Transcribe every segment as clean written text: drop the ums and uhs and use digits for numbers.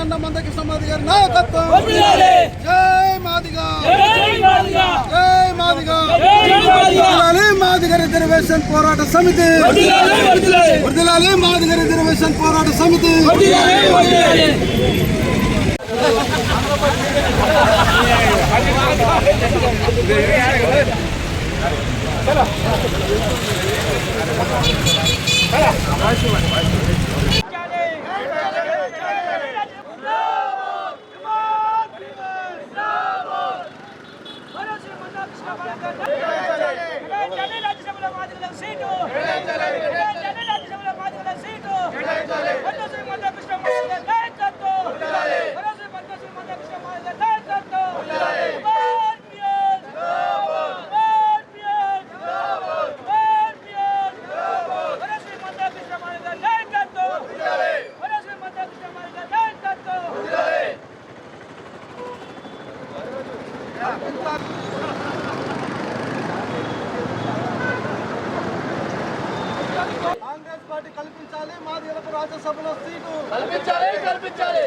అన్న మందకృష్ణ మాదిగ గారి నాయకత్వం. జై మాదిగా, జై మాదిగా. మాదిగ రిజర్వేషన్ పోరాట సమితి, వర్ధిల్లాలి మాదిగ రిజర్వేషన్ పోరాట సమితి. కాంగ్రెస్ పార్టీ కల్పించాలి మాదిగలకు రాజ్యసభలో సీటు, కల్పించాలి.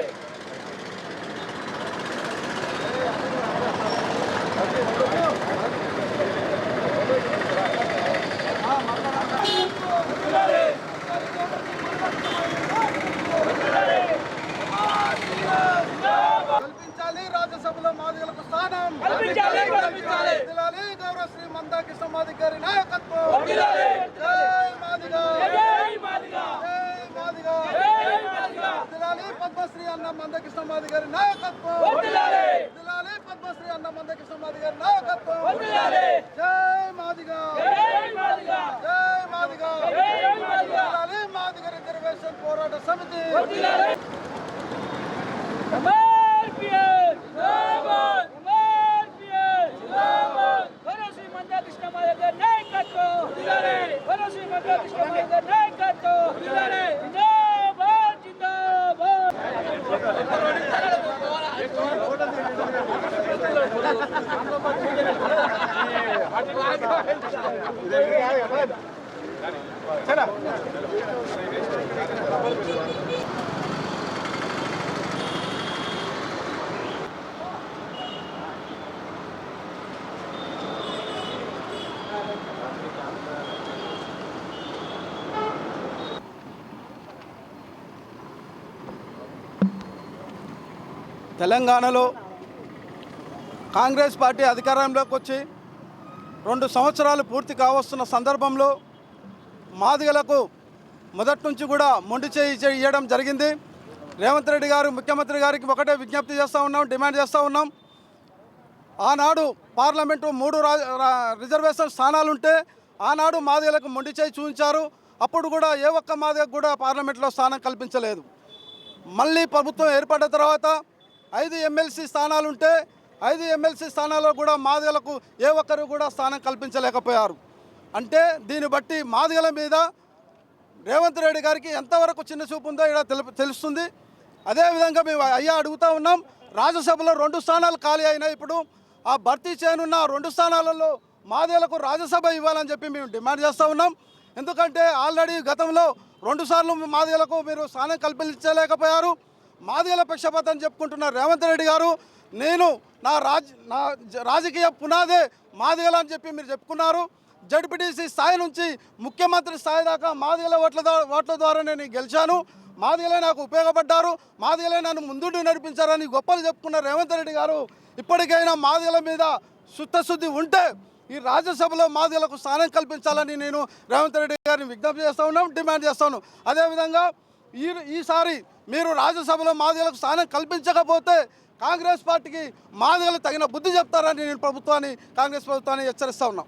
రాజ్యసభలో మాదిగలకు స్థానం, వర్ధిల్లాలి గౌరవ శ్రీ మందకృష్ణ మాదిగ గారి నాయకత్వం. జై మాదిగా, జై మాదిగా. వర్ధిల్లాలి పద్మశ్రీ అన్న మందకృష్ణ మాదిగ గారి నాయకత్వం. వర్ధిల్లాలి పద్మశ్రీ అన్న మందకృష్ణ మాదిగ గారి నాయకత్వం. జై మాదిగా, జై మాదిగా. వర్ధిల్లాలి మాదిగ రిజర్వేషన్ పోరాట సమితి. తెలంగాణలో కాంగ్రెస్ పార్టీ అధికారంలోకి వచ్చి 2 సంవత్సరాలు పూర్తి కావస్తున్న సందర్భంలో మాదిగలకు మొదటి నుంచి కూడా మొండి చేయి ఇవ్వడం జరిగింది. రేవంత్ రెడ్డి గారు ముఖ్యమంత్రి గారికి ఒకటే విజ్ఞప్తి చేస్తూ ఉన్నాం, డిమాండ్ చేస్తూ ఉన్నాం. ఆనాడు పార్లమెంటు 3 రిజర్వేషన్ స్థానాలుంటే ఆనాడు మాదిగలకు మొండి చేయి చూపించారు. అప్పుడు కూడా ఏ ఒక్క మాదిగకు కూడా పార్లమెంట్లో స్థానం కల్పించలేదు. మళ్ళీ ప్రభుత్వం ఏర్పడిన తర్వాత 5 ఎమ్మెల్సీ స్థానాలుంటే 5 ఎమ్మెల్సీ స్థానాల్లో కూడా మాదిగలకు ఏ ఒక్కరు కూడా స్థానం కల్పించలేకపోయారు. అంటే దీన్ని బట్టి మాదిగల మీద రేవంత్ రెడ్డి గారికి ఎంతవరకు చిన్న చూపు ఉందో ఇక్కడ తెలుస్తుంది. అదేవిధంగా మేము అడుగుతూ ఉన్నాం, రాజ్యసభలో 2 స్థానాలు ఖాళీ అయినాయి. ఇప్పుడు ఆ భర్తీ చేయనున్న 2 స్థానాలలో మాదిగలకు రాజ్యసభ ఇవ్వాలని చెప్పి మేము డిమాండ్ చేస్తూ ఉన్నాం. ఎందుకంటే ఆల్రెడీ గతంలో 2 సార్లు మాదిగలకు మీరు స్థానం కల్పించలేకపోయారు. మాదిగల పక్షపాతం చెప్పుకుంటున్న రేవంత్ రెడ్డి గారు, నేను నా రాజకీయ పునాదే మాదిగల అని చెప్పి మీరు చెప్పుకున్నారు. జడ్పీటీసీ స్థాయి నుంచి ముఖ్యమంత్రి స్థాయి దాకా మాదిగల ఓట్ల ద్వారా నేను గెలిచాను, మాదిగలే నాకు ఉపయోగపడ్డారు, మాదిగలే నన్ను ముందుండి నడిపించారని గొప్పలు చెప్పుకున్న రేవంత్ రెడ్డి గారు ఇప్పటికైనా మాదిగల మీద చిత్తశుద్ధి ఉంటే ఈ రాజ్యసభలో మాదిగలకు స్థానం కల్పించాలని నేను రేవంత్ రెడ్డి గారిని విజ్ఞప్తి చేస్తూ ఉన్నాం, డిమాండ్ చేస్తాను. అదేవిధంగా ఈసారి మీరు రాజ్యసభలో మాదిగలకు స్థానం కల్పించకపోతే కాంగ్రెస్ పార్టీకి మాదిగలు తగిన బుద్ధి చెప్తారని నేను కాంగ్రెస్ ప్రభుత్వాన్ని హెచ్చరిస్తూ ఉన్నాం.